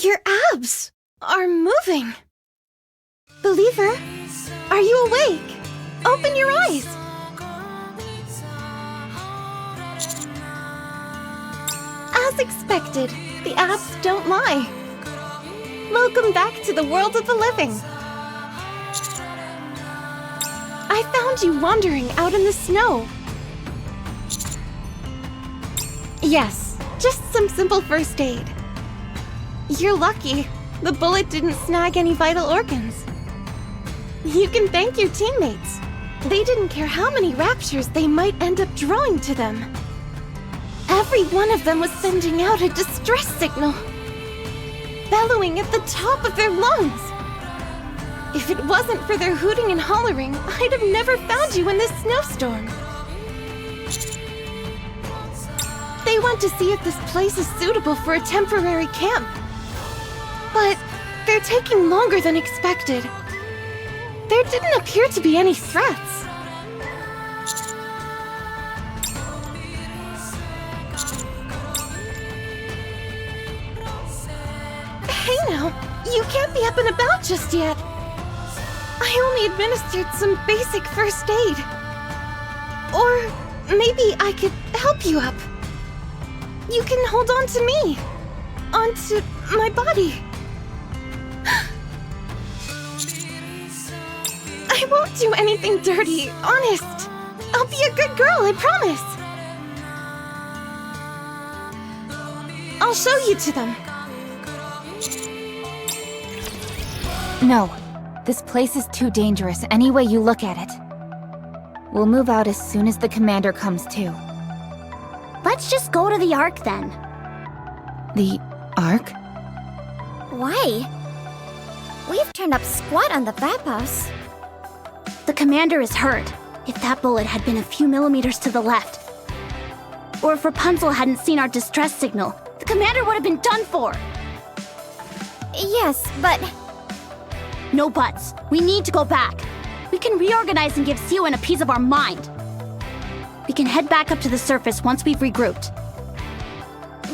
Your abs are moving. Believer, are you awake? Open your eyes. As expected, the abs don't lie. Welcome back to the world of the living. I found you wandering out in the snow. Yes, just some simple first aid. You're lucky. The bullet didn't snag any vital organs. You can thank your teammates. They didn't care how many raptures they might end up drawing to them. Every one of them was sending out a distress signal, bellowing at the top of their lungs. If it wasn't for their hooting and hollering, I'd have never found you in this snowstorm. They want to see if this place is suitable for a temporary camp. But they're taking longer than expected. There didn't appear to be any threats. Hey now, you can't be up and about just yet. I only administered some basic first aid. Or maybe I could help you up. You can hold on to me. Onto my body. I won't do anything dirty, honest. I'll be a good girl, I promise. I'll show you to them. No, this place is too dangerous any way you look at it. We'll move out as soon as the commander comes too. Let's just go to the Ark then. The Ark? Why? We've turned up squat on the Vapos. The commander is hurt. If that bullet had been a few millimeters to the left, or if Rapunzel hadn't seen our distress signal, the commander would have been done for. Yes, but... No buts. We need to go back. We can reorganize and give Siwan a piece of our mind. We can head back up to the surface once we've regrouped.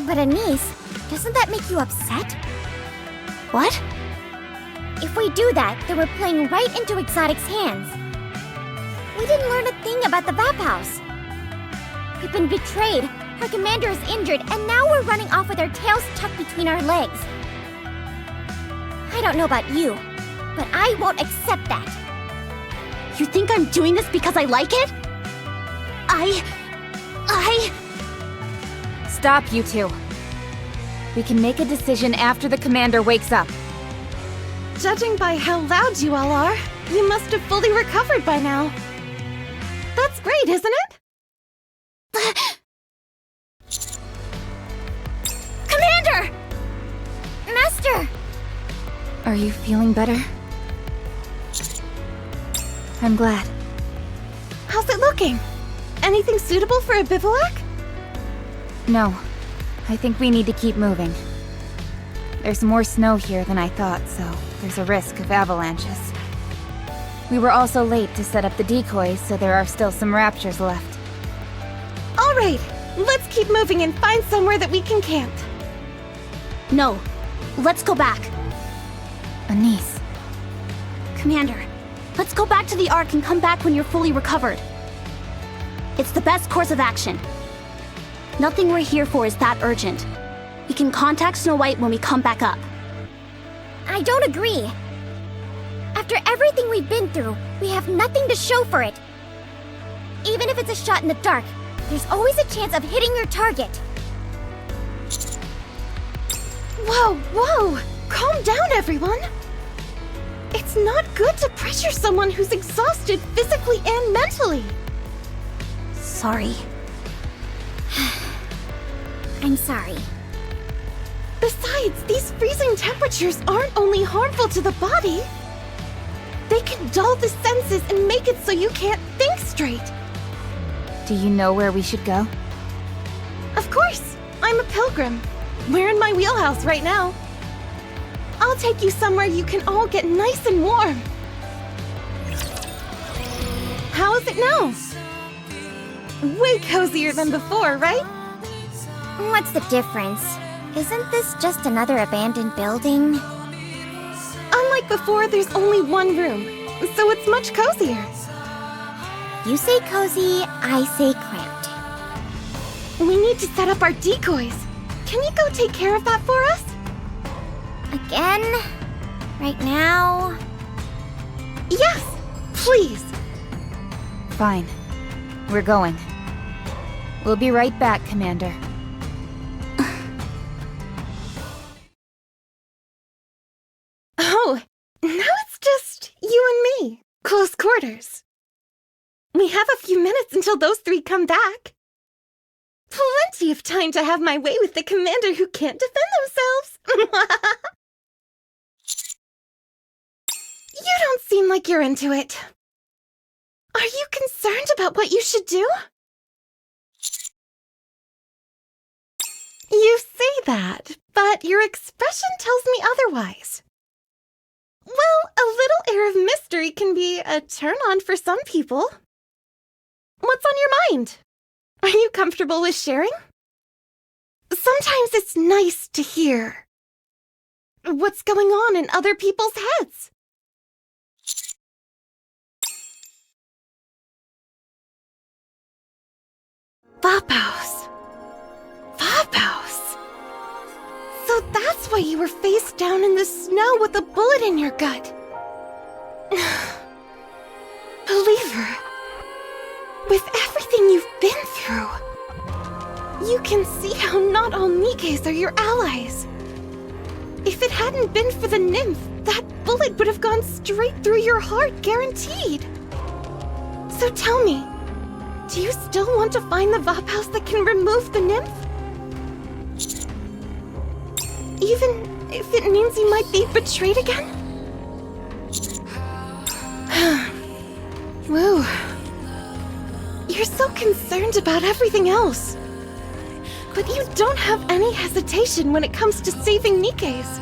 But Anise, doesn't that make you upset? What? If we do that, then we're playing right into Exotic's hands. We didn't learn a thing about the Vapos. We've been betrayed, our commander is injured, and now we're running off with our tails tucked between our legs. I don't know about you, but I won't accept that. You think I'm doing this because I like it? Stop, you two. We can make a decision after the commander wakes up. Judging by how loud you all are, you must have fully recovered by now. That's great, isn't it? Commander! Master! Are you feeling better? I'm glad. How's it looking? Anything suitable for a bivouac? No, I think we need to keep moving. There's more snow here than I thought, so there's a risk of avalanches. We were also late to set up the decoys, so there are still some raptures left. All right, let's keep moving and find somewhere that we can camp. No, let's go back. Anise. Commander, let's go back to the Ark and come back when you're fully recovered. It's the best course of action. Nothing we're here for is that urgent. We can contact Snow White when we come back up. I don't agree. After everything we've been through, we have nothing to show for it. Even if it's a shot in the dark, there's always a chance of hitting your target. Whoa! Calm down, everyone! It's not good to pressure someone who's exhausted physically and mentally. Sorry. I'm sorry. Besides, these freezing temperatures aren't only harmful to the body. They can dull the senses and make it so you can't think straight. Do you know where we should go? Of course! I'm a pilgrim. We're in my wheelhouse right now. I'll take you somewhere you can all get nice and warm. How is it now? Way cozier than before, right? What's the difference? Isn't this just another abandoned building? Unlike before, there's only one room, so it's much cozier. You say cozy, I say cramped. We need to set up our decoys. Can you go take care of that for us? Again? Right now? Yes, please. Fine. We're going. We'll be right back, Commander. Oh, now it's just you and me. Close quarters. We have a few minutes until those three come back. Plenty of time to have my way with the commander who can't defend themselves. You don't seem like you're into it. Are you concerned about what you should do? You say that, but your expression tells me otherwise. Well, a little air of mystery can be a turn-on for some people. What's on your mind? Are you comfortable with sharing? Sometimes it's nice to hear what's going on in other people's heads. Vapos. Vapos. So that's why you were face down in the snow with a bullet in your gut. Believer, with everything you've been through, you can see how not all Nikkes are your allies. If it hadn't been for the nymph, that bullet would have gone straight through your heart, guaranteed. So tell me, do you still want to find the Vaphouse that can remove the nymph? Even if it means you might be betrayed again? Woo. You're so concerned about everything else. But you don't have any hesitation when it comes to saving Nikkes.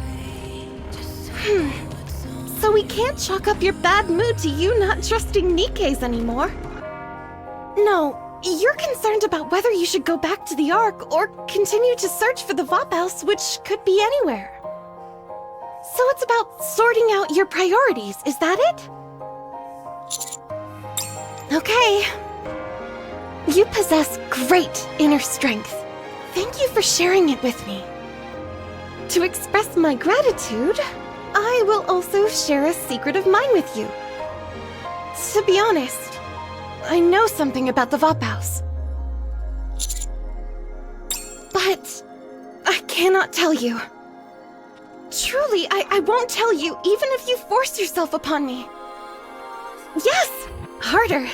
So we can't chalk up your bad mood to you not trusting Nikkes anymore. No, you're concerned about whether you should go back to the Ark or continue to search for the Vaphouse, which could be anywhere. So it's about sorting out your priorities, is that it? Okay. You possess great inner strength. Thank you for sharing it with me. To express my gratitude, I will also share a secret of mine with you. To be honest, I know something about the Vaphouse. But I cannot tell you. Truly, I won't tell you, even if you force yourself upon me. Yes! Harder.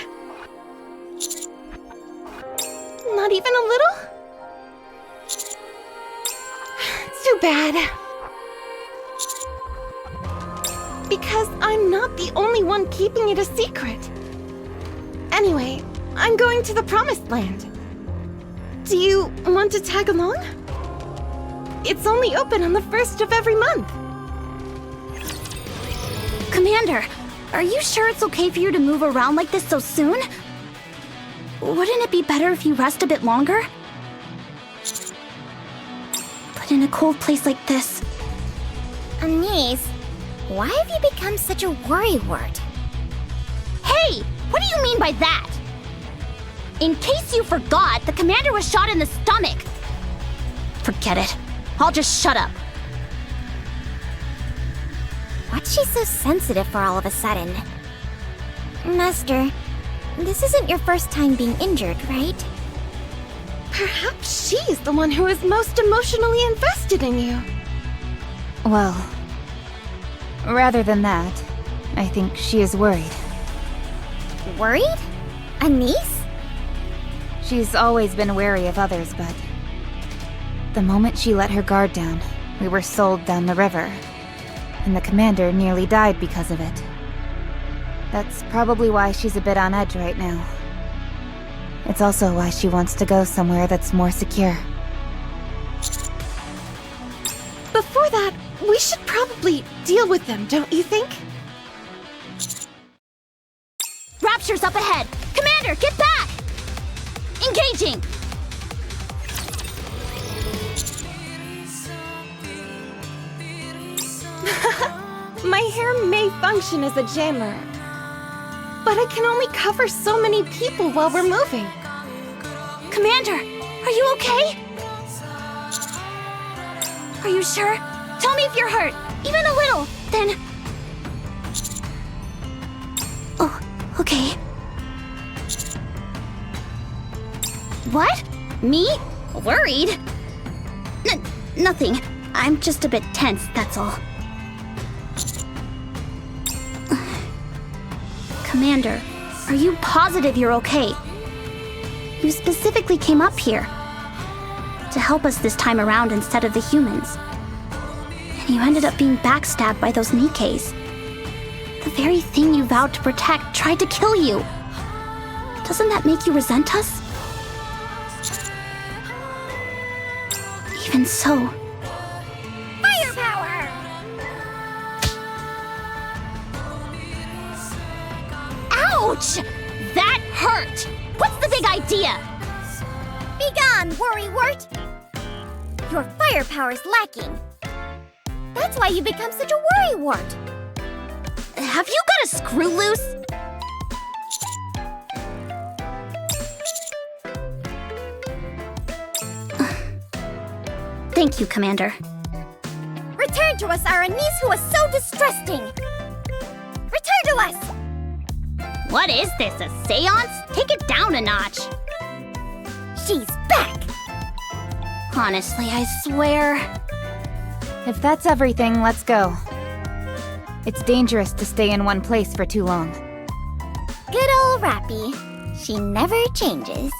Not even a little? Too bad. Because I'm not the only one keeping it a secret. Anyway, I'm going to the Promised Land. Do you want to tag along? It's only open on the 1st of every month. Commander, are you sure it's okay for you to move around like this so soon? Wouldn't it be better if you rest a bit longer? But in a cold place like this... Anise, why have you become such a worrywart? Hey! What do you mean by that? In case you forgot, the commander was shot in the stomach. Forget it. I'll just shut up. What's she so sensitive for all of a sudden? Master, this isn't your first time being injured, right? Perhaps she's the one who is most emotionally invested in you. Well, rather than that, I think she is worried. Worried? Anise? She's always been wary of others, but the moment she let her guard down, we were sold down the river, and the commander nearly died because of it. That's probably why she's a bit on edge right now. It's also why she wants to go somewhere that's more secure. Before that, we should probably deal with them, don't you think? Rapture's up ahead! Commander, get back! Engaging! My hair may function as a jammer, but I can only cover so many people while we're moving. Commander, are you okay? Are you sure? Tell me if you're hurt, even a little, then... Oh, okay. What? Me? Worried? Nothing. I'm just a bit tense, that's all. Commander, are you positive you're okay? You specifically came up here to help us this time around instead of the humans. And you ended up being backstabbed by those Nikkes. The very thing you vowed to protect tried to kill you. Doesn't that make you resent us? Even so... Firepower! Ouch! That hurt! What's the big idea? Begone, worrywart! Your firepower's lacking. That's why you become such a worrywart. Have you got a screw loose? Thank you, Commander. Return to us our niece who was so distrusting. Return to us! What is this, a seance? Take it down a notch. She's back! Honestly, I swear. If that's everything, let's go. It's dangerous to stay in one place for too long. Good old Rappy. She never changes.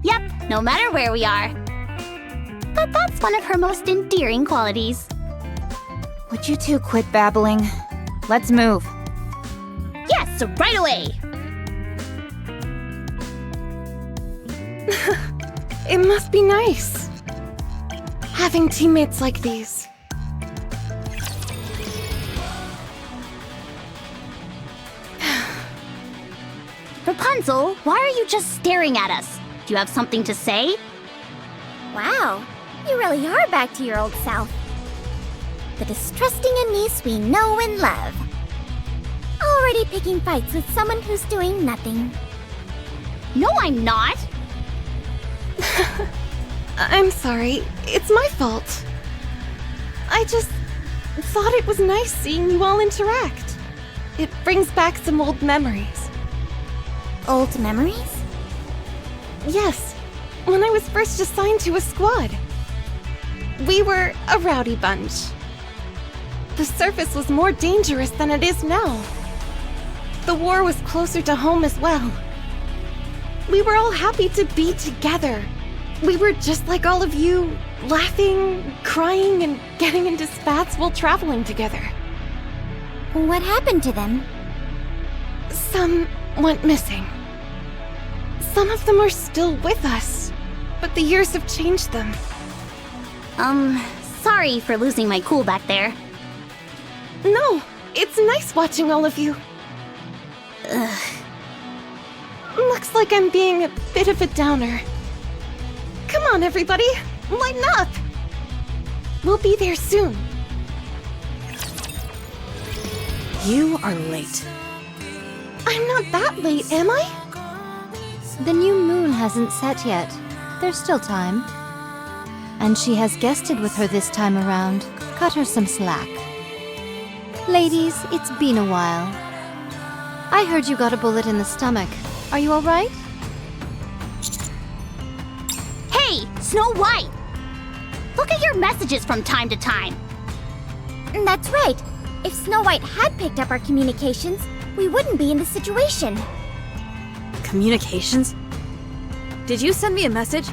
Yep, no matter where we are. But that's one of her most endearing qualities. Would you two quit babbling? Let's move. Yes, right away! It must be nice, having teammates like these. Rapunzel, why are you just staring at us? Do you have something to say? Wow, you really are back to your old self. The distrusting niece we know and love. Already picking fights with someone who's doing nothing. No, I'm not! I'm sorry, it's my fault. I just thought it was nice seeing you all interact. It brings back some old memories. Old memories? Yes, when I was first assigned to a squad. We were a rowdy bunch. The surface was more dangerous than it is now. The war was closer to home as well. We were all happy to be together. We were just like all of you, laughing, crying, and getting into spats while traveling together. What happened to them? Some went missing. Some of them are still with us, but the years have changed them. Sorry for losing my cool back there. No, it's nice watching all of you. Ugh. Looks like I'm being a bit of a downer. Come on, everybody, lighten up! We'll be there soon. You are late. I'm not that late, am I? The new moon hasn't set yet. There's still time. And she has guested with her this time around. Cut her some slack. Ladies, it's been a while. I heard you got a bullet in the stomach. Are you alright? Hey, Snow White! Look at your messages from time to time. That's right. If Snow White had picked up our communications, we wouldn't be in this situation. Communications? Did you send me a message?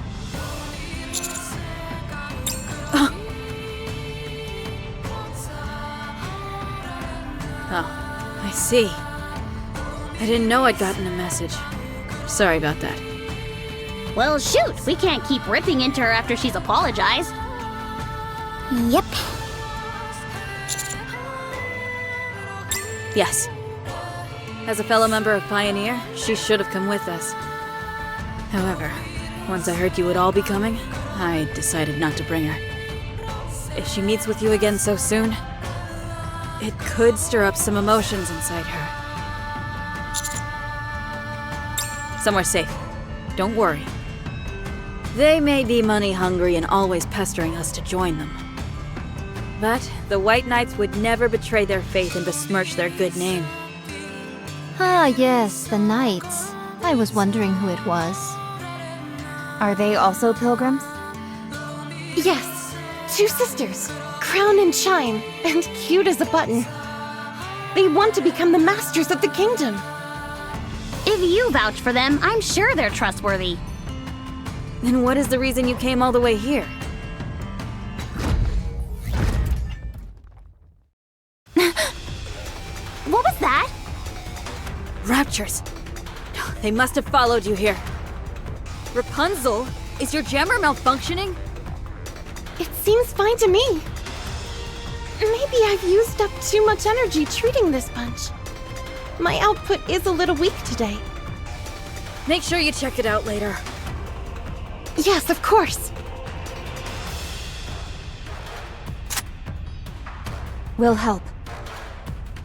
Oh, I see. I didn't know I'd gotten a message. Sorry about that. Well, shoot, we can't keep ripping into her after she's apologized. Yep. Yes. As a fellow member of Pioneer, she should have come with us. However, once I heard you would all be coming, I decided not to bring her. If she meets with you again so soon, It could stir up some emotions inside her. Somewhere safe. Don't worry. They may be money hungry and always pestering us to join them. But the White Knights would never betray their faith and besmirch their good name. Ah, yes, the Knights. I was wondering who it was. Are they also pilgrims? Yes, 2 sisters, crown and shine, and cute as a button. They want to become the masters of the kingdom. If you vouch for them, I'm sure they're trustworthy. Then what is the reason you came all the way here? What was that? Raptures. They must have followed you here. Rapunzel, is your jammer malfunctioning? It seems fine to me. Maybe I've used up too much energy treating this bunch. My output is a little weak today. Make sure you check it out later. Yes, of course. We'll help.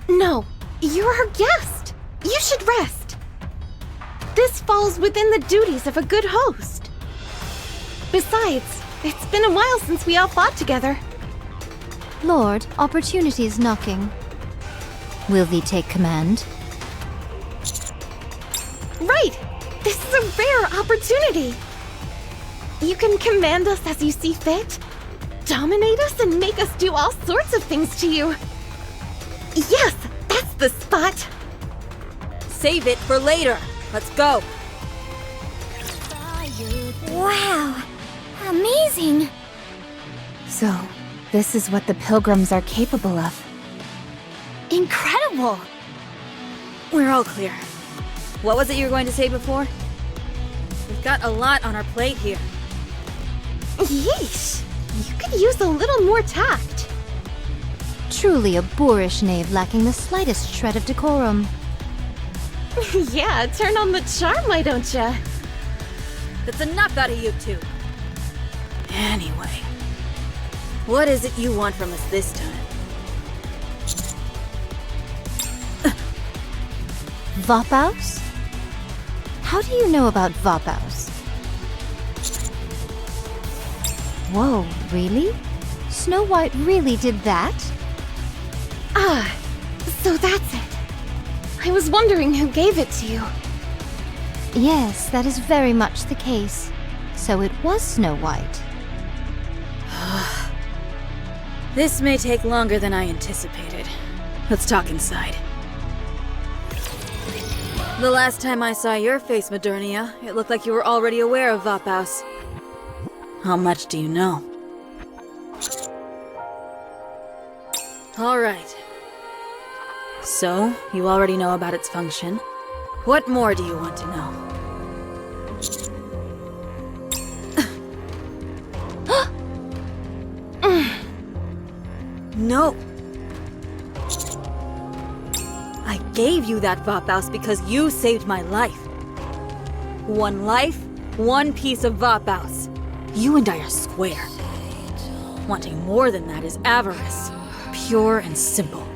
No, you're our guest. You should rest. This falls within the duties of a good host. Besides, it's been a while since we all fought together. Lord, opportunity is knocking. Will thee take command? Right! This is a rare opportunity. You can command us as you see fit, dominate us, and make us do all sorts of things to you. Yes, that's the spot. Save it for later. Let's go. Wow, amazing. So, this is what the pilgrims are capable of. Incredible! We're all clear. What was it you were going to say before? We've got a lot on our plate here. Yeesh, you could use a little more tact. Truly a boorish knave lacking the slightest shred of decorum. Yeah, turn on the charm, why don't ya? That's enough out of you two. Anyway, what is it you want from us this time? Vapaus? How do you know about Vapaus? Whoa, really? Snow White really did that? Ah, so that's it. I was wondering who gave it to you. Yes, that is very much the case. So it was Snow White. This may take longer than I anticipated. Let's talk inside. The last time I saw your face, Modernia, it looked like you were already aware of Vapaus. How much do you know? All right. So, you already know about its function. What more do you want to know? No. I gave you that Vapaus because you saved my life. One life, one piece of Vapaus. You and I are square. Wanting more than that is avarice, pure and simple.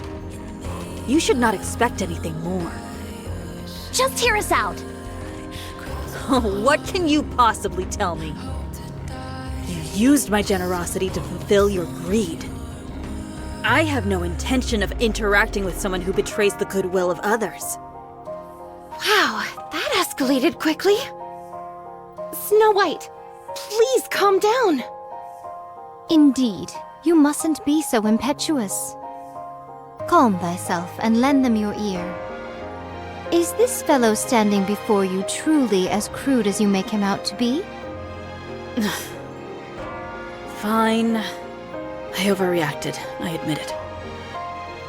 You should not expect anything more. Just hear us out. What can you possibly tell me? You used my generosity to fulfill your greed. I have no intention of interacting with someone who betrays the goodwill of others. Wow, that escalated quickly. Snow White, please calm down. Indeed, you mustn't be so impetuous. Calm thyself and lend them your ear. Is this fellow standing before you truly as crude as you make him out to be? Fine. I overreacted, I admit it.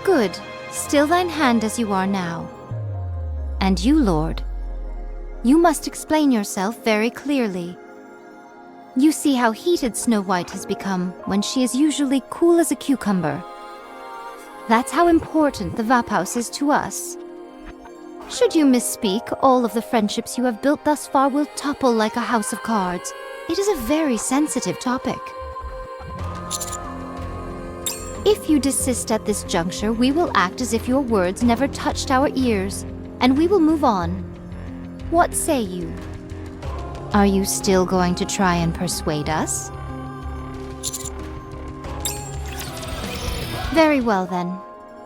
Good. Still thine hand as you are now. And you, Lord. You must explain yourself very clearly. You see how heated Snow White has become when she is usually cool as a cucumber. That's how important the Vapaus is to us. Should you misspeak, all of the friendships you have built thus far will topple like a house of cards. It is a very sensitive topic. If you desist at this juncture, we will act as if your words never touched our ears, and we will move on. What say you? Are you still going to try and persuade us? Very well then.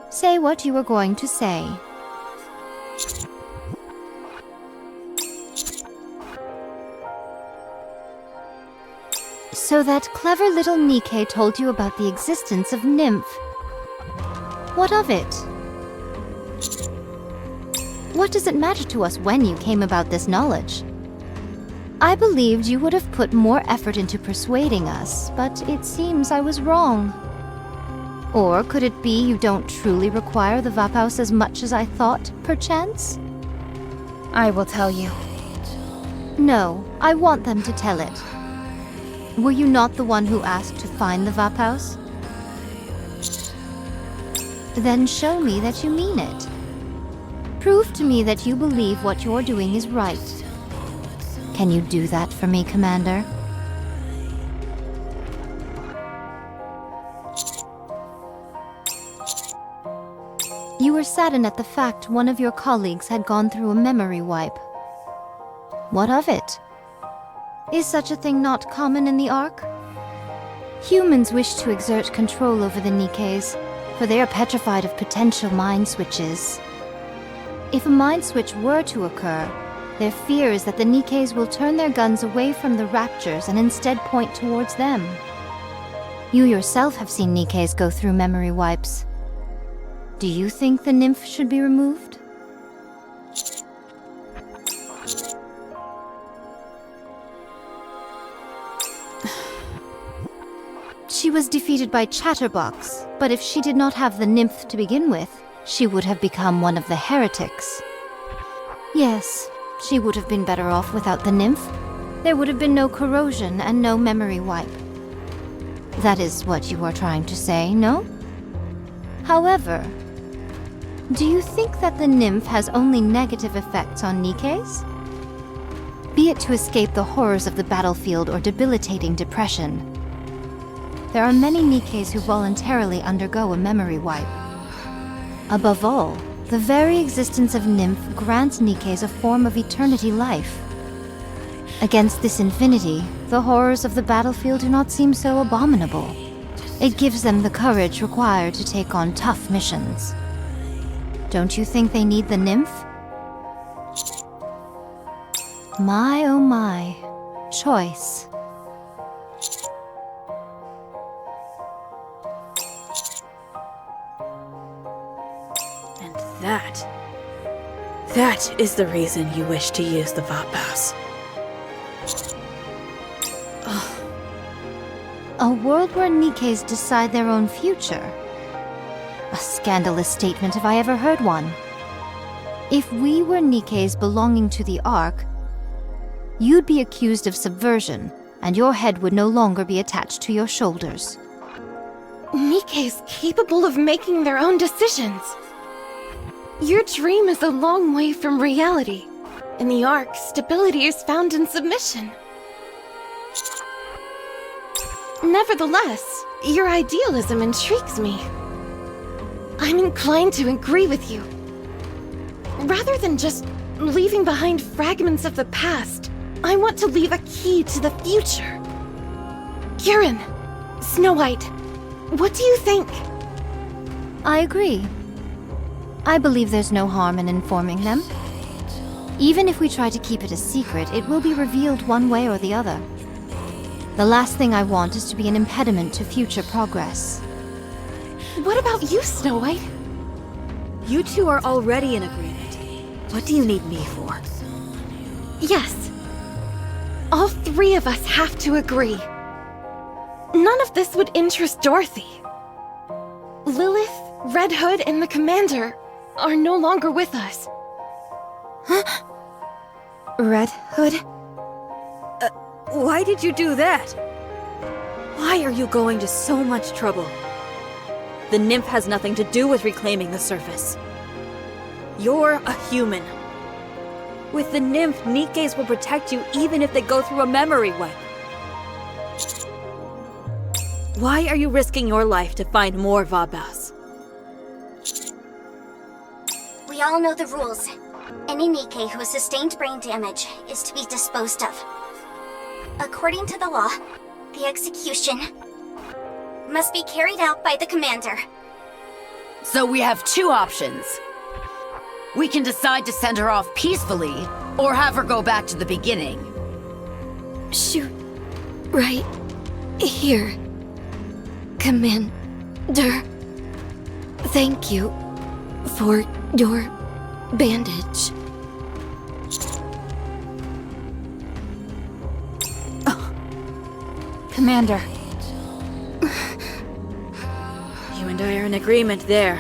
Say what you were going to say. So that clever little Nikke told you about the existence of Nymph. What of it? What does it matter to us when you came about this knowledge? I believed you would have put more effort into persuading us, but it seems I was wrong. Or could it be you don't truly require the Vapaus as much as I thought, perchance? I will tell you. No, I want them to tell it. Were you not the one who asked to find the Vapaus? Then show me that you mean it. Prove to me that you believe what you're doing is right. Can you do that for me, Commander? You were saddened at the fact one of your colleagues had gone through a memory wipe. What of it? Is such a thing not common in the Ark? Humans wish to exert control over the Nikkes, for they are petrified of potential mind switches. If a mind switch were to occur, their fear is that the Nikkes will turn their guns away from the Raptures and instead point towards them. You yourself have seen Nikkes go through memory wipes. Do you think the nymph should be removed? She was defeated by Chatterbox, but if she did not have the nymph to begin with, she would have become one of the heretics. Yes, she would have been better off without the nymph. There would have been no corrosion and no memory wipe. That is what you are trying to say, no? However, do you think that the nymph has only negative effects on Nikkes? Be it to escape the horrors of the battlefield or debilitating depression. There are many Nikkes who voluntarily undergo a memory wipe. Above all, the very existence of Nymph grants Nikkes a form of eternity life. Against this infinity, the horrors of the battlefield do not seem so abominable. It gives them the courage required to take on tough missions. Don't you think they need the Nymph? My oh my. Choice. That is the reason you wish to use the Vapaus. A world where Nikkes decide their own future? A scandalous statement if I ever heard one. If we were Nikkes belonging to the Ark, you'd be accused of subversion, and your head would no longer be attached to your shoulders. Nikke's capable of making their own decisions. Your dream is a long way from reality. In the Ark, stability is found in submission. Nevertheless, your idealism intrigues me. I'm inclined to agree with you. Rather than just leaving behind fragments of the past, I want to leave a key to the future. Kieran, Snow White, what do you think? I agree. I believe there's no harm in informing them. Even if we try to keep it a secret, it will be revealed one way or the other. The last thing I want is to be an impediment to future progress. What about you, Snow White? You two are already in agreement. What do you need me for? Yes. All three of us have to agree. None of this would interest Dorothy. Lilith, Red Hood, and the Commander are no longer with us. Red Hood? Why did you do that? Why are you going to so much trouble? The nymph has nothing to do with reclaiming the surface. You're a human. With the nymph, Nikkes will protect you even if they go through a memory wipe. Why are you risking your life to find more Vabaus? We all know the rules. Any Nikke who has sustained brain damage is to be disposed of. According to the law, the execution must be carried out by the commander. So we have two options. We can decide to send her off peacefully, or have her go back to the beginning. Shoot. Right here. Commander. Thank you for your bandage. Commander. You and I are in agreement there.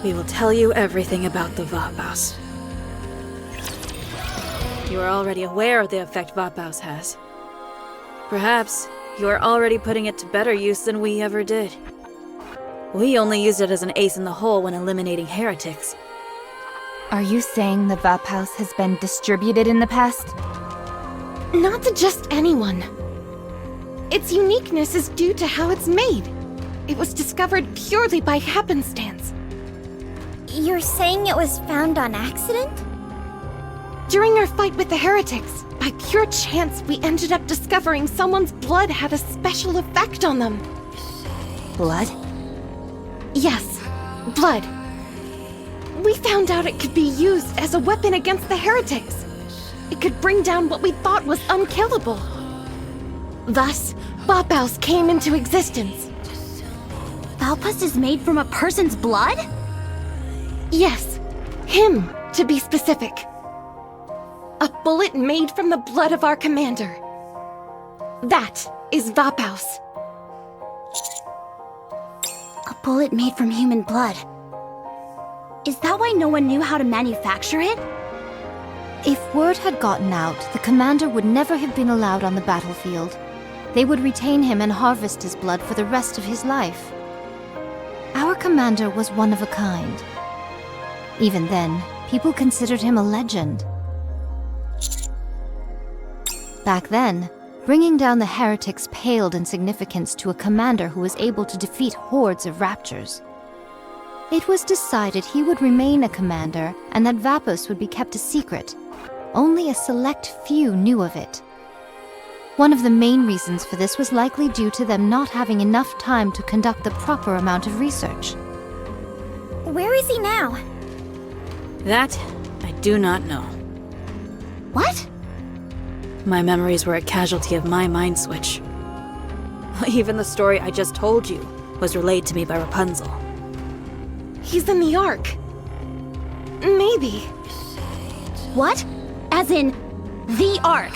We will tell you everything about the Vabaus. You are already aware of the effect Vabaus has. Perhaps you are already putting it to better use than we ever did. We only used it as an ace in the hole when eliminating heretics. Are you saying the Vapaus has been distributed in the past? Not to just anyone. Its uniqueness is due to how it's made. It was discovered purely by happenstance. You're saying it was found on accident? During our fight with the heretics, by pure chance, we ended up discovering someone's blood had a special effect on them. Blood? Yes, blood. We found out it could be used as a weapon against the heretics. It could bring down what we thought was unkillable. Thus, Vapaus came into existence. Valpus is made from a person's blood? Yes, him, to be specific. A bullet made from the blood of our commander. That is Vapaus. A bullet made from human blood. Is that why no one knew how to manufacture it? If word had gotten out, the commander would never have been allowed on the battlefield. They would retain him and harvest his blood for the rest of his life. Our commander was one of a kind. Even then, people considered him a legend. Back then, bringing down the heretics paled in significance to a commander who was able to defeat hordes of raptures. It was decided he would remain a commander and that Vapaus would be kept a secret. Only a select few knew of it. One of the main reasons for this was likely due to them not having enough time to conduct the proper amount of research. Where is he now? That, I do not know. What? My memories were a casualty of my mind switch. Even the story I just told you was relayed to me by Rapunzel. He's in the Ark. Maybe. What? As in, the Ark?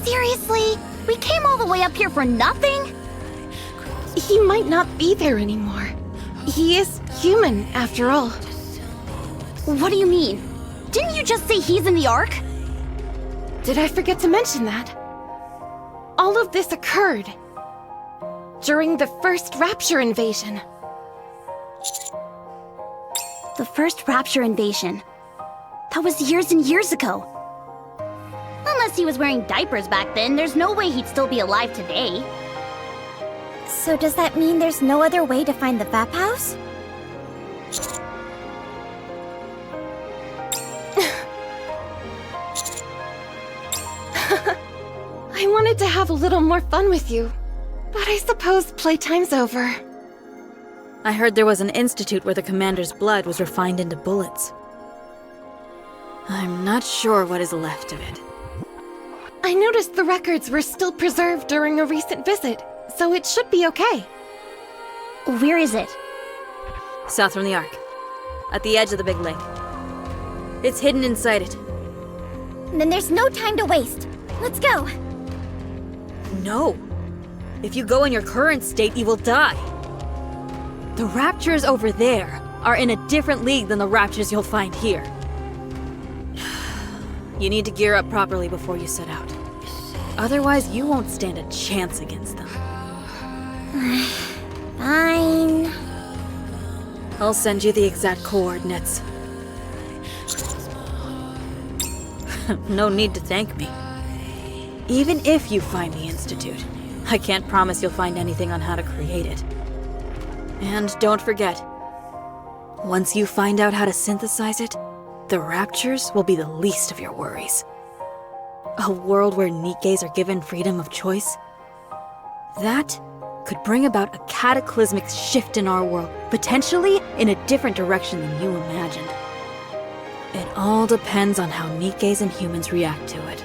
Seriously? We came all the way up here for nothing? He might not be there anymore. He is human, after all. What do you mean? Didn't you just say he's in the Ark? Did I forget to mention that? All of this occurred during the first Rapture invasion. The first Rapture invasion. That was years and years ago. Unless he was wearing diapers back then, there's no way he'd still be alive today. So does that mean there's no other way to find the Vapaus? I wanted to have a little more fun with you, but I suppose playtime's over. I heard there was an institute where the commander's blood was refined into bullets. I'm not sure what is left of it. I noticed the records were still preserved during a recent visit, so it should be okay. Where is it? South from the Ark, at the edge of the big lake. It's hidden inside it. Then there's no time to waste. Let's go. No. If you go in your current state, you will die. The raptures over there are in a different league than the raptures you'll find here. You need to gear up properly before you set out. Otherwise, you won't stand a chance against them. Fine. I'll send you the exact coordinates. No need to thank me. Even if you find the Institute, I can't promise you'll find anything on how to create it. And don't forget, once you find out how to synthesize it, the Raptures will be the least of your worries. A world where Nikkes are given freedom of choice? That could bring about a cataclysmic shift in our world, potentially in a different direction than you imagined. It all depends on how Nikkes and humans react to it.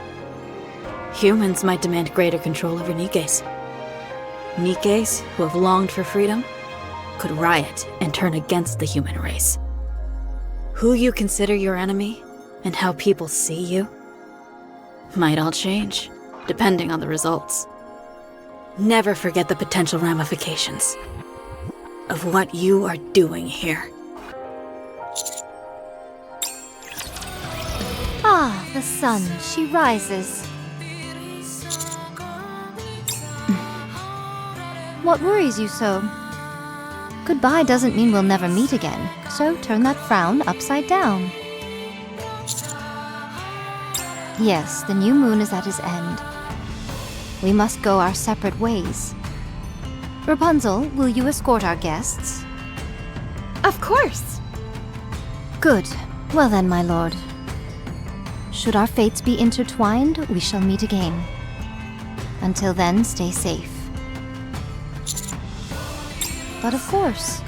Humans might demand greater control over Nikkes. Nikkes, who have longed for freedom, could riot and turn against the human race. Who you consider your enemy, and how people see you, might all change, depending on the results. Never forget the potential ramifications of what you are doing here. Ah, the sun, she rises. What worries you so? Goodbye doesn't mean we'll never meet again, so turn that frown upside down. Yes, the new moon is at its end. We must go our separate ways. Rapunzel, will you escort our guests? Of course. Good. Well then, my lord. Should our fates be intertwined, we shall meet again. Until then, stay safe. But of course.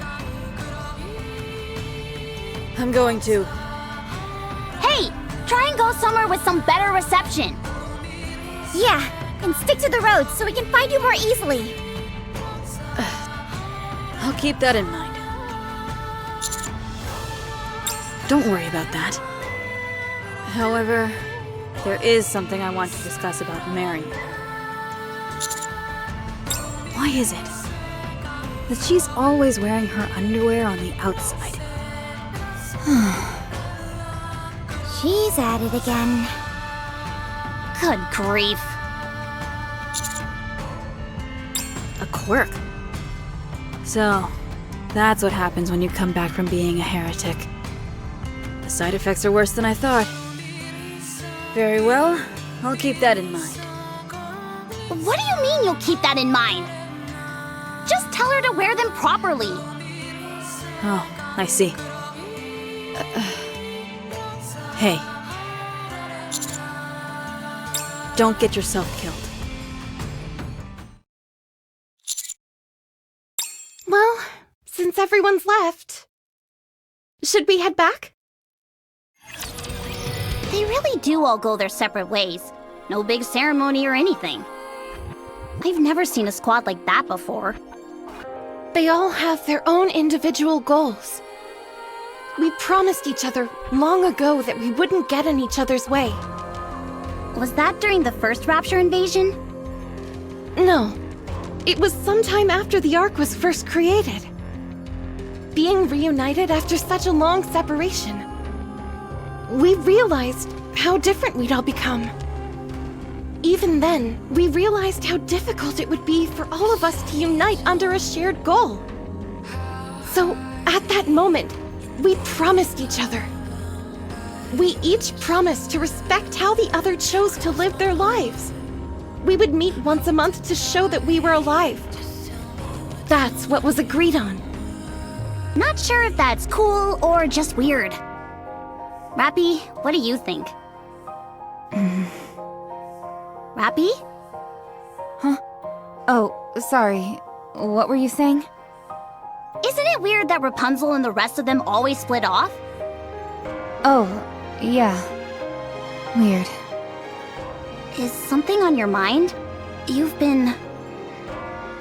I'm going to... Hey! Try and go somewhere with some better reception. Yeah, and stick to the roads so we can find you more easily. I'll keep that in mind. Don't worry about that. However, there is something I want to discuss about Marion. Why is it that she's always wearing her underwear on the outside? She's at it again. Good grief. A quirk. So, that's what happens when you come back from being a heretic. The side effects are worse than I thought. Very well, I'll keep that in mind. What do you mean you'll keep that in mind? Just tell her to wear them properly. Oh, I see. Hey. Don't get yourself killed. Well, since everyone's left, should we head back? They really do all go their separate ways. No big ceremony or anything. I've never seen a squad like that before. They all have their own individual goals. We promised each other long ago that we wouldn't get in each other's way. Was that during the first Rapture invasion? No, it was sometime after the Ark was first created. Being reunited after such a long separation, we realized how different we'd all become. Even then, we realized how difficult it would be for all of us to unite under a shared goal. So, at that moment, we promised each other. We each promised to respect how the other chose to live their lives. We would meet once a month to show that we were alive. That's what was agreed on. Not sure if that's cool or just weird. Rappy, what do you think? Rappy? Huh? Oh, sorry. What were you saying? Isn't it weird that Rapunzel and the rest of them always split off? Oh, yeah. Weird. Is something on your mind? You've been...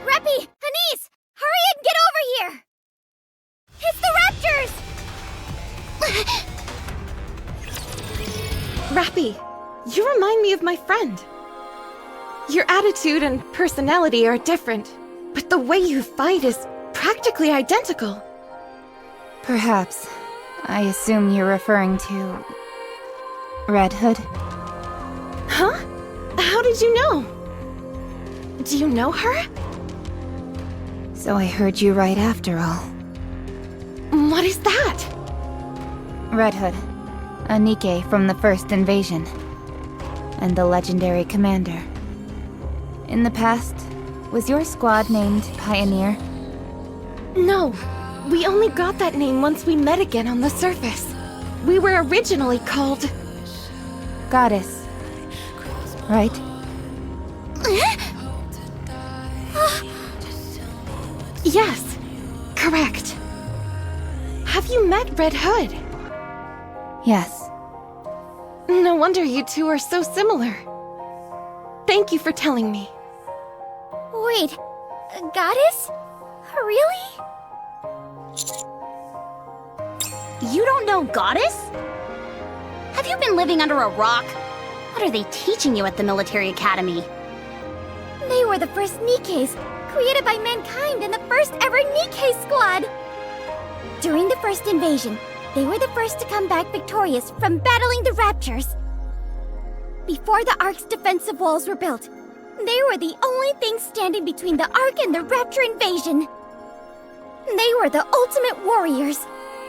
Reppy! Anise! Hurry and get over here! It's the Raptors! Rappy, you remind me of my friend. Your attitude and personality are different, but the way you fight is practically identical. Perhaps. I assume you're referring to... Red Hood? Huh? How did you know? Do you know her? So I heard you right after all. What is that? Red Hood. A Nikke from the first invasion. And the legendary commander. In the past, was your squad named Pioneer? No, we only got that name once we met again on the surface. We were originally called... Goddess. Right? Yes, correct. Have you met Red Hood? Yes. No wonder you two are so similar. Thank you for telling me. Wait, a goddess? Really? You don't know Goddess? Have you been living under a rock? What are they teaching you at the military academy? They were the first Nikkes, created by mankind and the first ever Nikke squad. During the first invasion, they were the first to come back victorious from battling the Raptures. Before the Ark's defensive walls were built, they were the only thing standing between the Ark and the Rapture invasion. They were the ultimate warriors,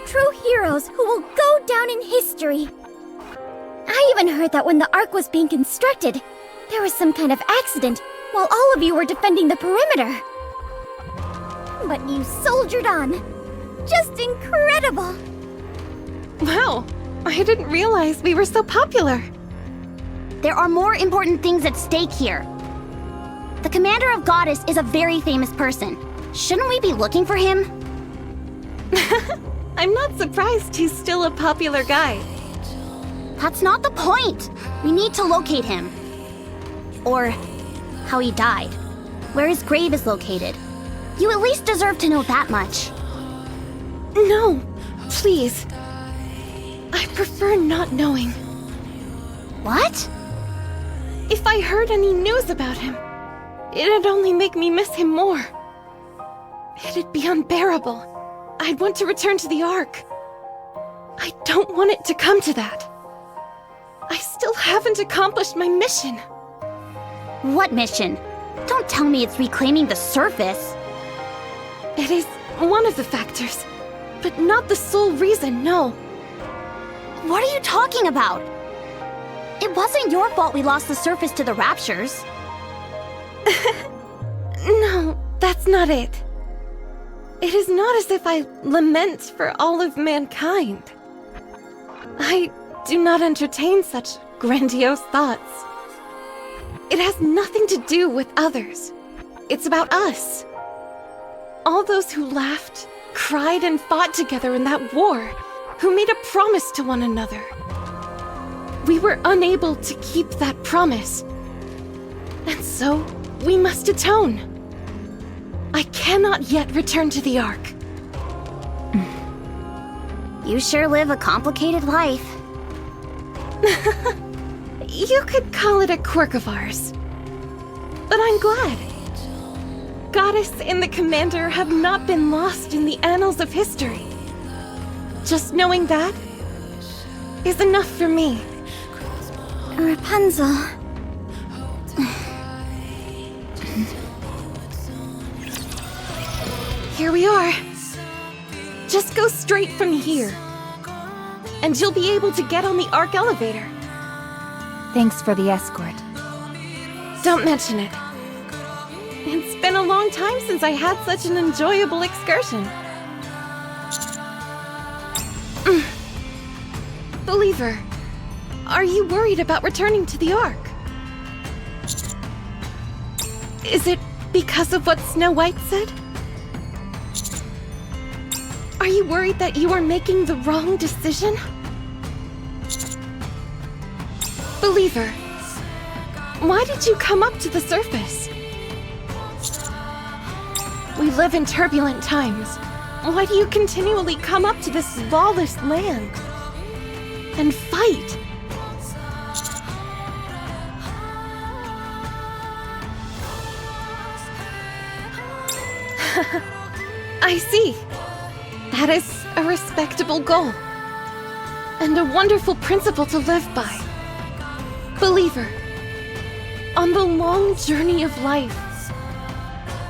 true heroes who will go down in history. I even heard that when the Ark was being constructed, there was some kind of accident while all of you were defending the perimeter. But you soldiered on. Just incredible. Wow, I didn't realize we were so popular. There are more important things at stake here. The commander of Goddess is a very famous person. Shouldn't we be looking for him? I'm not surprised he's still a popular guy. That's not the point. We need to locate him. Or how he died. Where his grave is located. You at least deserve to know that much. No, please. I prefer not knowing. What? If I heard any news about him, it'd only make me miss him more. It'd be unbearable. I'd want to return to the Ark. I don't want it to come to that. I still haven't accomplished my mission. What mission? Don't tell me it's reclaiming the surface. It is one of the factors, but not the sole reason, no. What are you talking about? It wasn't your fault we lost the surface to the Raptures. No, that's not it. It is not as if I lament for all of mankind. I do not entertain such grandiose thoughts. It has nothing to do with others. It's about us. All those who laughed, cried, and fought together in that war, who made a promise to one another. We were unable to keep that promise. And so, we must atone. I cannot yet return to the Ark. You sure live a complicated life. You could call it a quirk of ours. But I'm glad. Goddess and the Commander have not been lost in the annals of history. Just knowing that is enough for me. Rapunzel. Here we are. Just go straight from here. And you'll be able to get on the Ark elevator. Thanks for the escort. Don't mention it. It's been a long time since I had such an enjoyable excursion. Believer, are you worried about returning to the Ark? Is it because of what Snow White said? Are you worried that you are making the wrong decision? Believer, why did you come up to the surface? We live in turbulent times. Why do you continually come up to this lawless land? And fight? I see. That is a respectable goal. And a wonderful principle to live by. Believer, on the long journey of life,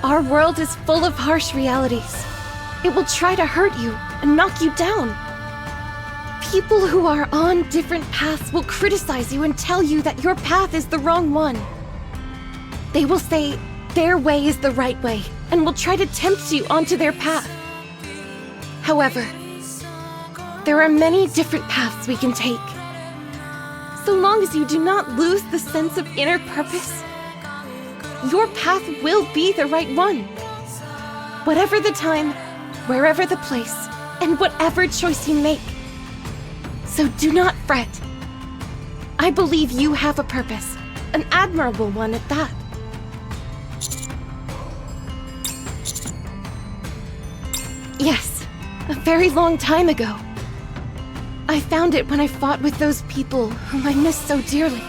our world is full of harsh realities. It will try to hurt you and knock you down. People who are on different paths will criticize you and tell you that your path is the wrong one. They will say their way is the right way and will try to tempt you onto their path. However, there are many different paths we can take. So long as you do not lose the sense of inner purpose, your path will be the right one. Whatever the time, wherever the place, and whatever choice you make. So do not fret. I believe you have a purpose, an admirable one at that. Yes, a very long time ago. I found it when I fought with those people whom I miss so dearly.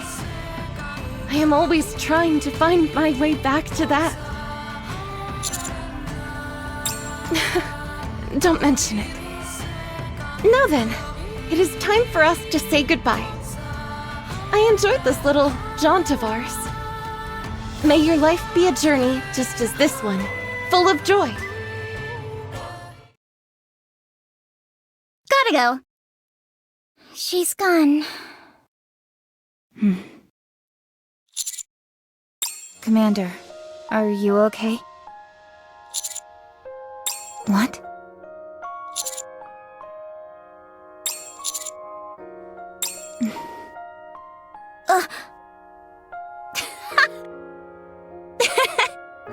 I am always trying to find my way back to that. Don't mention it. Now then, it is time for us to say goodbye. I enjoyed this little jaunt of ours. May your life be a journey just as this one, full of joy. Gotta go. She's gone. Commander, are you okay? What?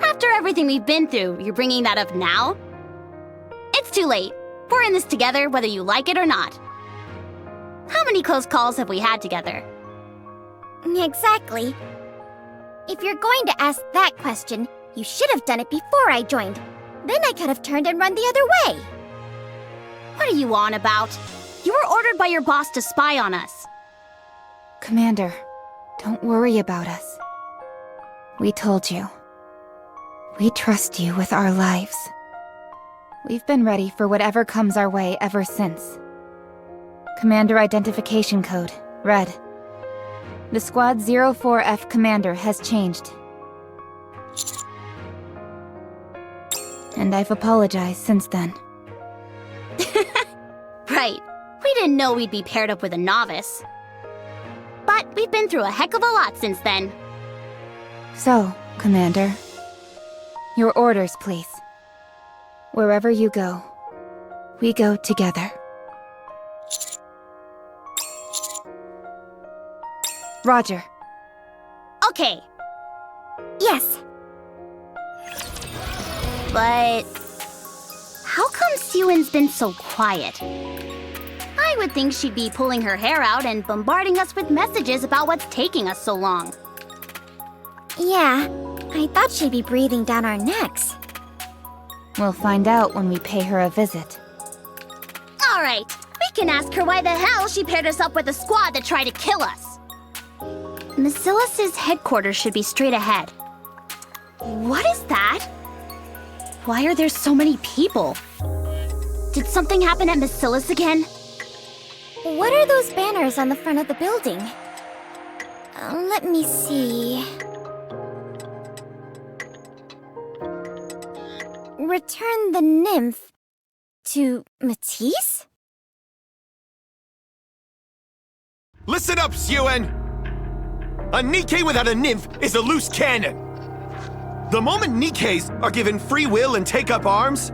After everything we've been through, you're bringing that up now? It's too late. We're in this together, whether you like it or not. How many close calls have we had together? Exactly. If you're going to ask that question, you should have done it before I joined. Then I could have turned and run the other way. What are you on about? You were ordered by your boss to spy on us. Commander, don't worry about us. We told you. We trust you with our lives. We've been ready for whatever comes our way ever since. Commander Identification Code, Red. The Squad 04F Commander has changed. And I've apologized since then. Right. We didn't know we'd be paired up with a novice. But we've been through a heck of a lot since then. So, Commander, your orders, please. Wherever you go, we go together. Roger. Okay. Yes. But how come Siwon's been so quiet? I would think she'd be pulling her hair out and bombarding us with messages about what's taking us so long. Yeah, I thought she'd be breathing down our necks. We'll find out when we pay her a visit. All right, we can ask her why the hell she paired us up with a squad that tried to kill us. Basilis's headquarters should be straight ahead. What is that? Why are there so many people? Did something happen at Basilis again? What are those banners on the front of the building? Let me see. Return the nymph to Matisse? Listen up, Siwon! A Nikke without a nymph is a loose cannon. The moment Nikkes are given free will and take up arms,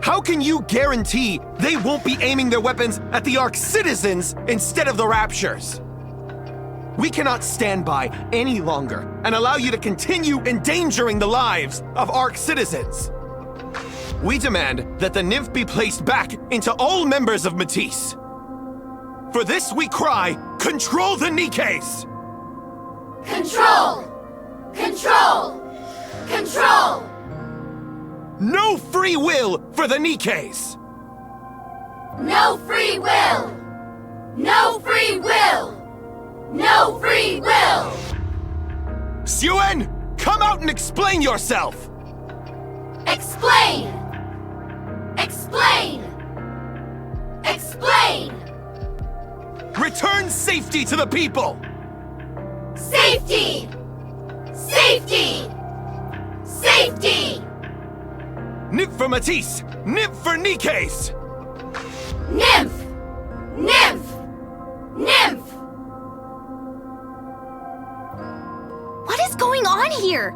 how can you guarantee they won't be aiming their weapons at the Ark citizens instead of the Raptures? We cannot stand by any longer and allow you to continue endangering the lives of Ark citizens. We demand that the nymph be placed back into all members of Matisse. For this we cry, control the Nikkes! Control! Control! Control! No free will for the Nikkes! No free will! No free will! No free will! Siwon, come out and explain yourself! Explain! Explain! Explain! Return safety to the people! Safety! Safety! Safety! Nymph for Matisse! Nymph for Nikkes! Nymph! Nymph! Nymph! What is going on here?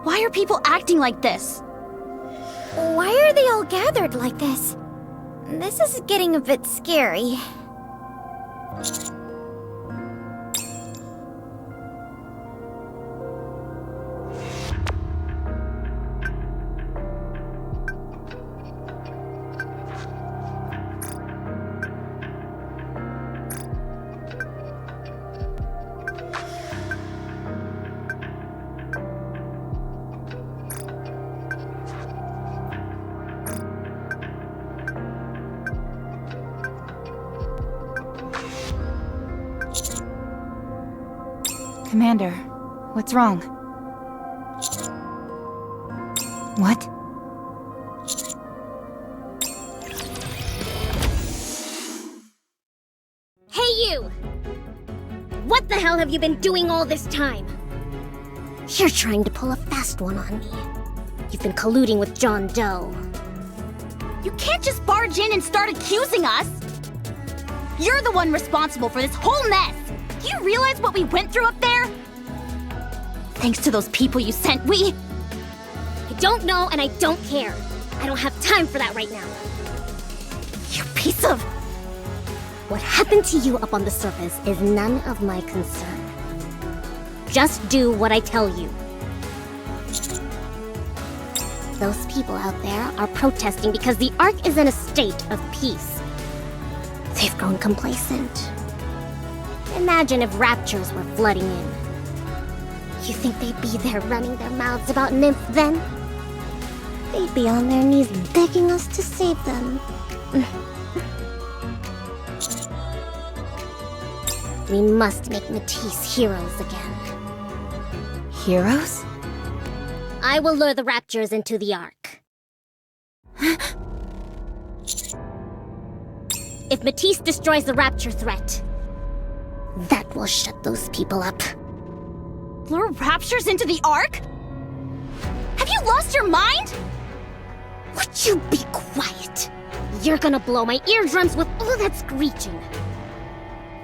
Why are people acting like this? Why are they all gathered like this? This is getting a bit scary. Commander, what's wrong? What? Hey you! What the hell have you been doing all this time? You're trying to pull a fast one on me. You've been colluding with John Doe. You can't just barge in and start accusing us! You're the one responsible for this whole mess! Do you realize what we went through up there? Thanks to those people you sent, I don't know and I don't care. I don't have time for that right now. You piece of... What happened to you up on the surface is none of my concern. Just do what I tell you. Those people out there are protesting because the Ark is in a state of peace. They've grown complacent. Imagine if raptures were flooding in. You think they'd be there running their mouths about Nymph then? They'd be on their knees begging us to save them. We must make Matisse heroes again. Heroes? I will lure the raptures into the Ark. If Matisse destroys the rapture threat, that will shut those people up. Lure raptures into the Ark? Have you lost your mind? Would you be quiet? You're gonna blow my eardrums with all that screeching.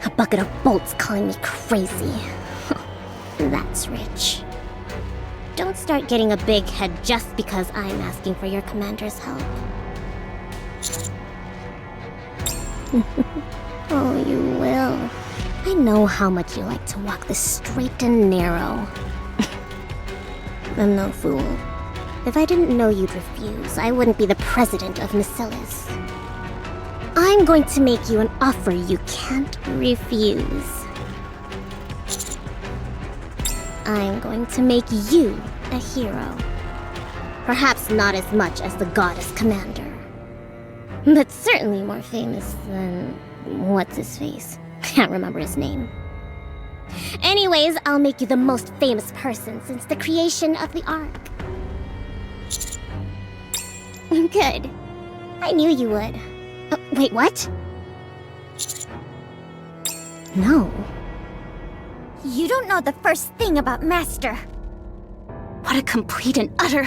A bucket of bolts calling me crazy. That's rich. Don't start getting a big head just because I'm asking for your commander's help. Oh, you will. I know how much you like to walk the straight and narrow. I'm no fool. If I didn't know you'd refuse, I wouldn't be the president of Macilis. I'm going to make you an offer you can't refuse. I'm going to make you a hero. Perhaps not as much as the goddess commander, but certainly more famous than... what's-his-face? Can't remember his name. Anyways, I'll make you the most famous person since the creation of the Ark. Good. I knew you would. Wait, what? No. You don't know the first thing about Master. What a complete and utter...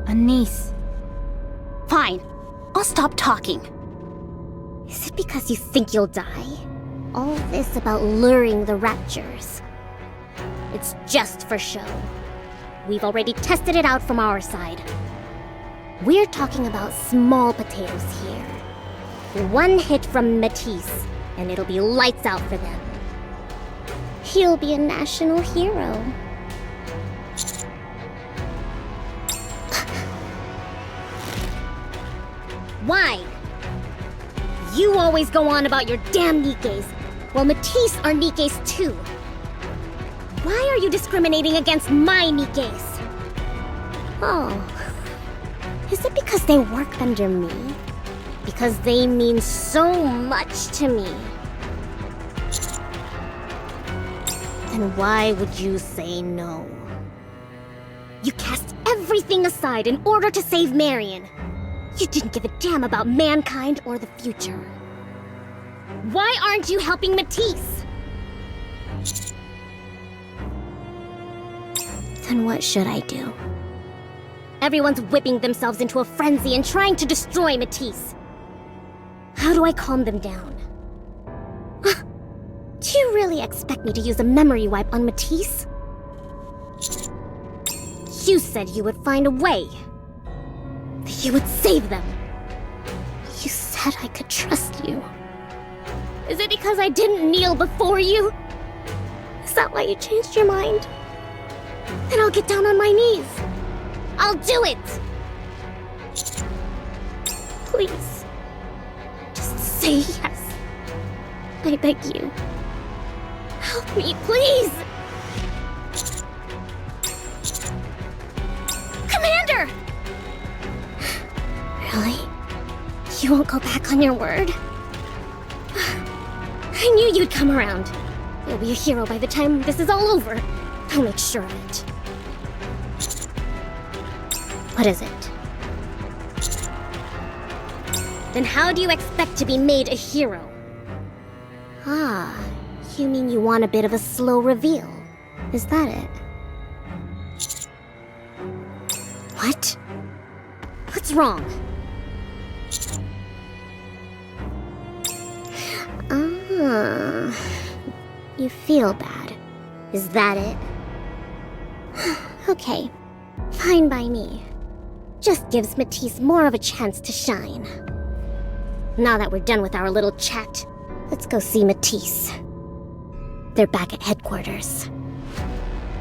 A niece. Fine. I'll stop talking. Is it because you think you'll die? All this about luring the raptures. It's just for show. We've already tested it out from our side. We're talking about small potatoes here. One hit from Matisse, and it'll be lights out for them. He'll be a national hero. Why? You always go on about your damn Nikkes. Well, Matisse are Nikkes too. Why are you discriminating against my Nikkes? Oh. Is it because they work under me? Because they mean so much to me? Then why would you say no? You cast everything aside in order to save Marion. You didn't give a damn about mankind or the future. Why aren't you helping Matisse? Then what should I do? Everyone's whipping themselves into a frenzy and trying to destroy Matisse. How do I calm them down? Do you really expect me to use a memory wipe on Matisse? You said you would find a way. That you would save them. You said I could trust you. Is it because I didn't kneel before you? Is that why you changed your mind? Then I'll get down on my knees. I'll do it! Please. Just say yes. I beg you. Help me, please! Commander! Really? You won't go back on your word? I knew you'd come around. You'll be a hero by the time this is all over. I'll make sure of it. What is it? Then how do you expect to be made a hero? Ah, you mean you want a bit of a slow reveal? Is that it? What? What's wrong? Ah, you feel bad. Is that it? Okay, fine by me. Just gives Matisse more of a chance to shine. Now that we're done with our little chat, let's go see Matisse. They're back at headquarters.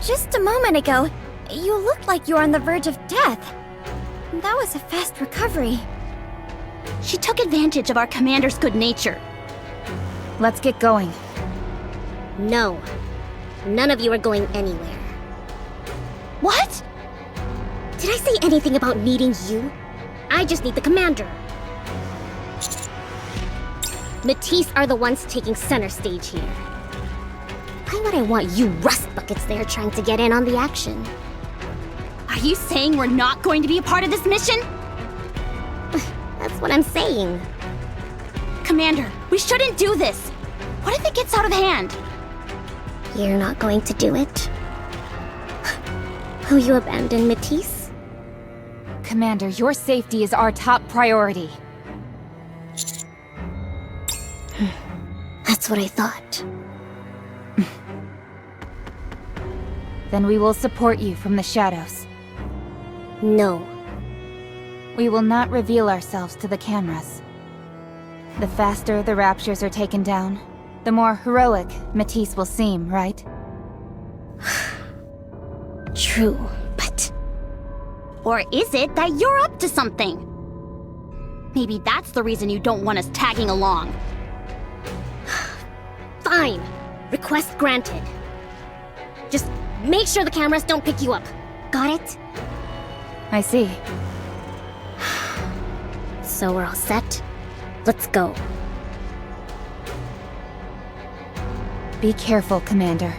Just a moment ago, you looked like you were on the verge of death. That was a fast recovery. She took advantage of our commander's good nature. Let's get going. No, none of you are going anywhere. What? Did I say anything about needing you? I just need the commander. Matisse are the ones taking center stage here. Why would I want you rust buckets there trying to get in on the action? Are you saying we're not going to be a part of this mission? That's what I'm saying. Commander, we shouldn't do this. What if it gets out of hand? You're not going to do it? Will you abandon Matisse? Commander, your safety is our top priority. That's what I thought. Then we will support you from the shadows. No. We will not reveal ourselves to the cameras. The faster the Raptures are taken down, the more heroic Matisse will seem, right? True, but... Or is it that you're up to something? Maybe that's the reason you don't want us tagging along. Fine. Request granted. Just make sure the cameras don't pick you up. Got it? I see. So we're all set? Let's go. Be careful, Commander.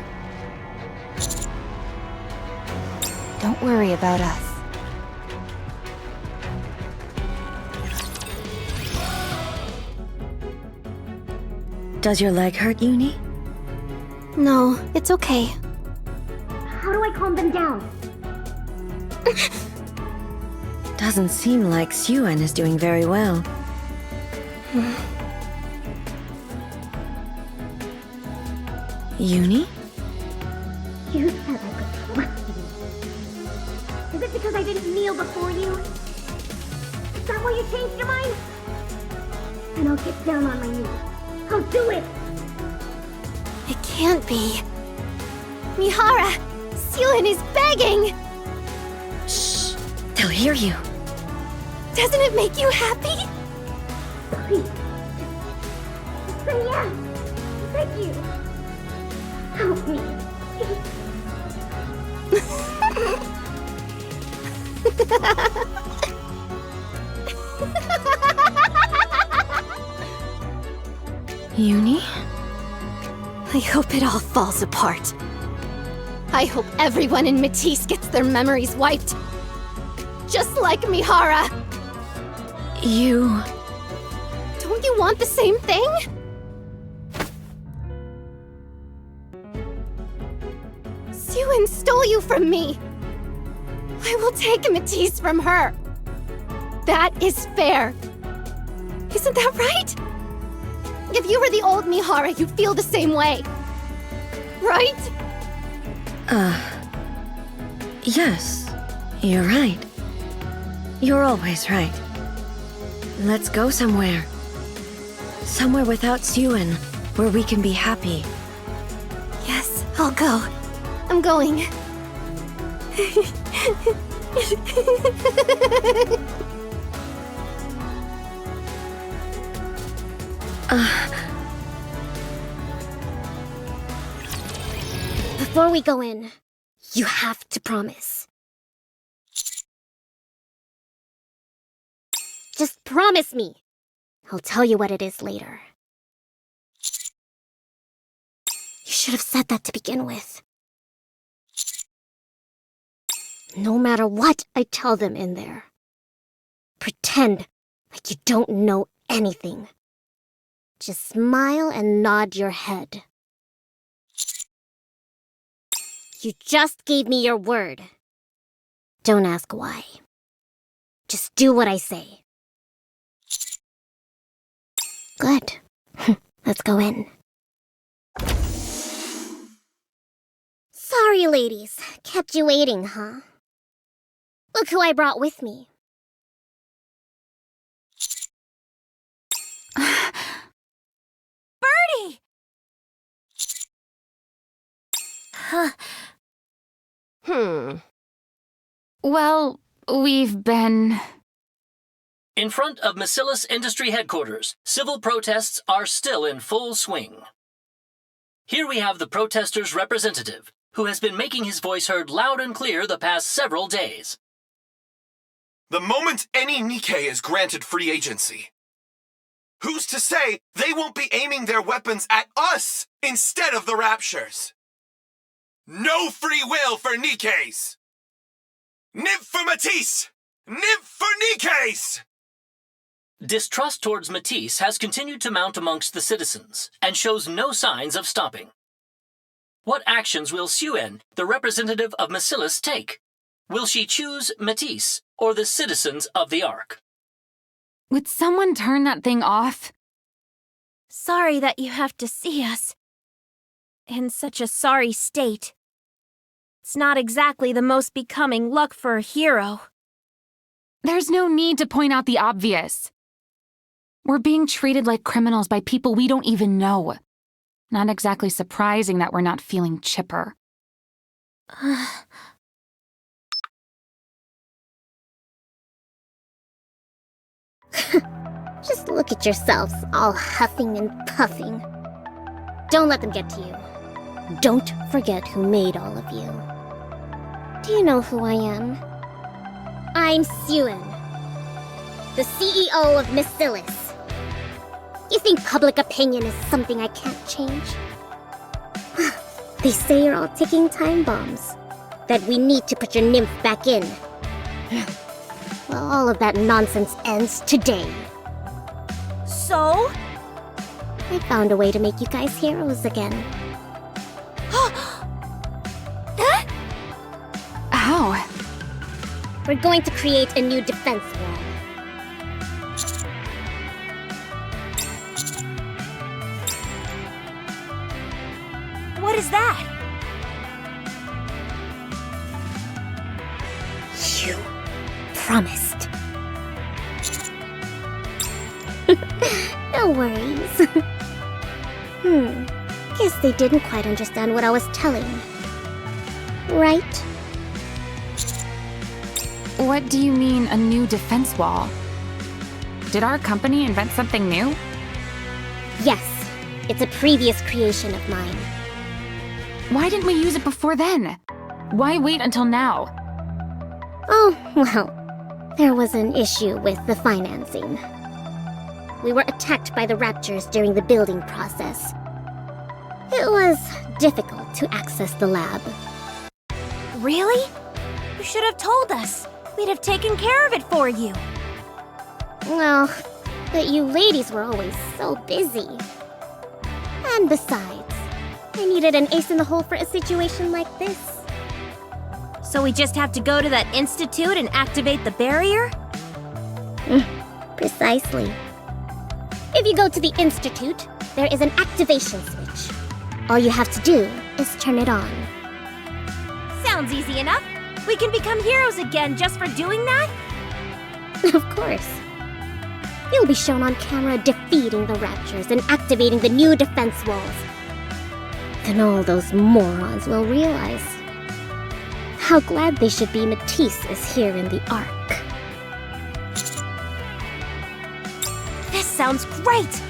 Don't worry about us. Does your leg hurt, Uni? No, it's okay. How do I calm them down? Doesn't seem like Suen is doing very well. Uni? You said I could trust you. Is it because I didn't kneel before you? Is that why you changed your mind? Then I'll get down on my knees. I'll do it! It can't be. Mihara! Suen is begging! Shh! They'll hear you. Doesn't it make you happy? Please. Just say yes. Thank you. Help me. Uni? I hope it all falls apart. I hope everyone in Matisse gets their memories wiped. Just like Mihara. You... Don't you want the same thing? Suen stole you from me. I will take Matisse from her. That is fair. Isn't that right? If you were the old Mihara, you'd feel the same way. Right? Yes. You're right. You're always right. Let's go somewhere. Somewhere without Suen, where we can be happy. Yes, I'll go. I'm going. Before we go in, you have to promise. Just promise me. I'll tell you what it is later. You should have said that to begin with. No matter what I tell them in there, pretend like you don't know anything. Just smile and nod your head. You just gave me your word. Don't ask why. Just do what I say. Good. Let's go in. Sorry, ladies. Kept you waiting, huh? Look who I brought with me. Birdie! Well, we've been... In front of Macillus Industry Headquarters, civil protests are still in full swing. Here we have the protesters' representative, who has been making his voice heard loud and clear the past several days. The moment any Nikke is granted free agency, who's to say they won't be aiming their weapons at us instead of the Raptures? No free will for Nikkes! Nymph for Matisse! Nymph for Nikkes! Distrust towards Matisse has continued to mount amongst the citizens, and shows no signs of stopping. What actions will Suen, the representative of Macillus, take? Will she choose Matisse, or the citizens of the Ark? Would someone turn that thing off? Sorry that you have to see us in such a sorry state. It's not exactly the most becoming look for a hero. There's no need to point out the obvious. We're being treated like criminals by people we don't even know. Not exactly surprising that we're not feeling chipper. Just look at yourselves, all huffing and puffing. Don't let them get to you. Don't forget who made all of you. Do you know who I am? I'm Suen, the CEO of Macillus. You think public opinion is something I can't change? They say you're all ticking time bombs. That we need to put your nymph back in. Well, all of that nonsense ends today. So? I found a way to make you guys heroes again. How? We're going to create a new defense wall. What is that? You promised. No worries. Guess they didn't quite understand what I was telling. Right? What do you mean, a new defense wall? Did our company invent something new? Yes, it's a previous creation of mine. Why didn't we use it before then? Why wait until now? Oh, well, there was an issue with the financing. We were attacked by the Raptures during the building process. It was difficult to access the lab. Really? You should have told us. We'd have taken care of it for you. Well, but you ladies were always so busy. And besides, I needed an ace in the hole for a situation like this. So we just have to go to that institute and activate the barrier? Precisely. If you go to the institute, there is an activation switch. All you have to do is turn it on. Sounds easy enough. We can become heroes again just for doing that? Of course. You'll be shown on camera defeating the Raptures and activating the new defense walls. Then all those morons will realize how glad they should be Matisse is here in the Ark. This sounds great!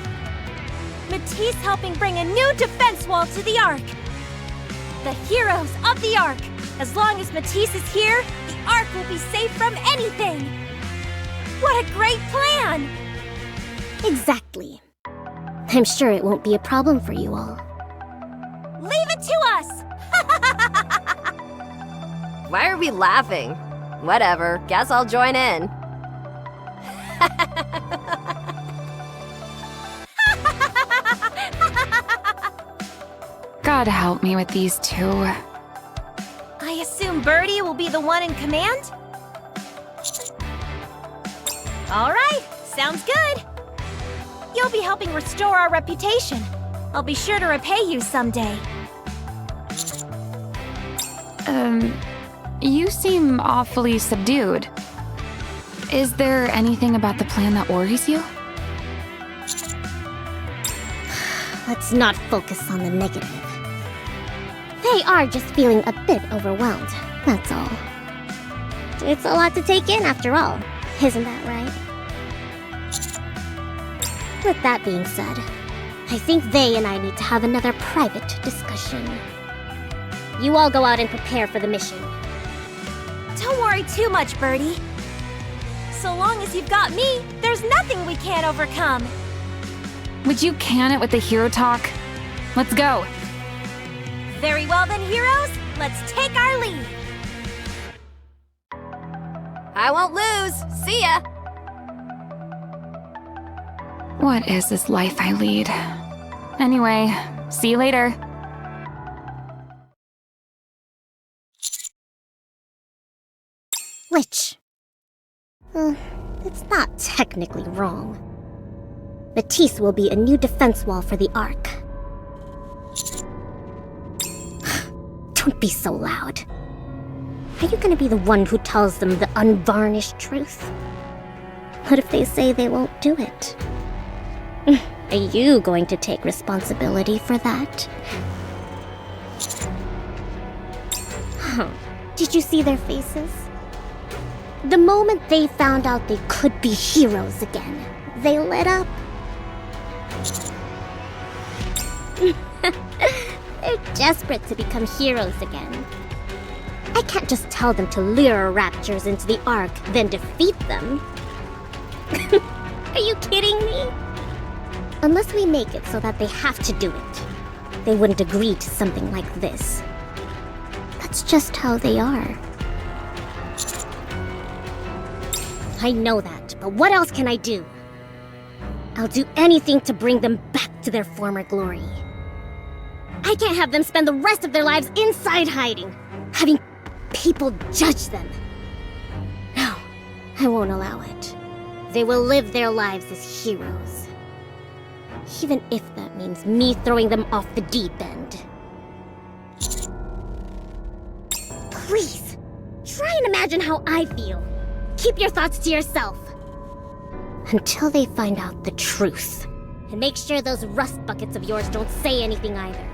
Matisse helping bring a new defense wall to the Ark. The heroes of the Ark. As long as Matisse is here, the Ark will be safe from anything. What a great plan! Exactly. I'm sure it won't be a problem for you all. Leave it to us! Why are we laughing? Whatever, guess I'll join in. God help me with these two. I assume Birdie will be the one in command? Alright, sounds good. You'll be helping restore our reputation. I'll be sure to repay you someday. You seem awfully subdued. Is there anything about the plan that worries you? Let's not focus on the negative. They are just feeling a bit overwhelmed, that's all. It's a lot to take in after all, isn't that right? With that being said, I think they and I need to have another private discussion. You all go out and prepare for the mission. Don't worry too much, Birdie. So long as you've got me, there's nothing we can't overcome. Would you can it with the hero talk? Let's go. Very well then, heroes. Let's take our leave. I won't lose. See ya. What is this life I lead? Anyway, see you later. Which? It's not technically wrong. Matisse will be a new defense wall for the Ark. Don't be so loud. Are you gonna be the one who tells them the unvarnished truth? What if they say they won't do it? Are you going to take responsibility for that? Huh. Did you see their faces? The moment they found out they could be heroes again, they lit up. They're desperate to become heroes again. I can't just tell them to lure Raptures into the Ark, then defeat them. Are you kidding me? Unless we make it so that they have to do it, they wouldn't agree to something like this. That's just how they are. I know that, but what else can I do? I'll do anything to bring them back to their former glory. I can't have them spend the rest of their lives inside hiding, having people judge them. No, I won't allow it. They will live their lives as heroes. Even if that means me throwing them off the deep end. Please, try and imagine how I feel. Keep your thoughts to yourself. Until they find out the truth. And make sure those rust buckets of yours don't say anything either.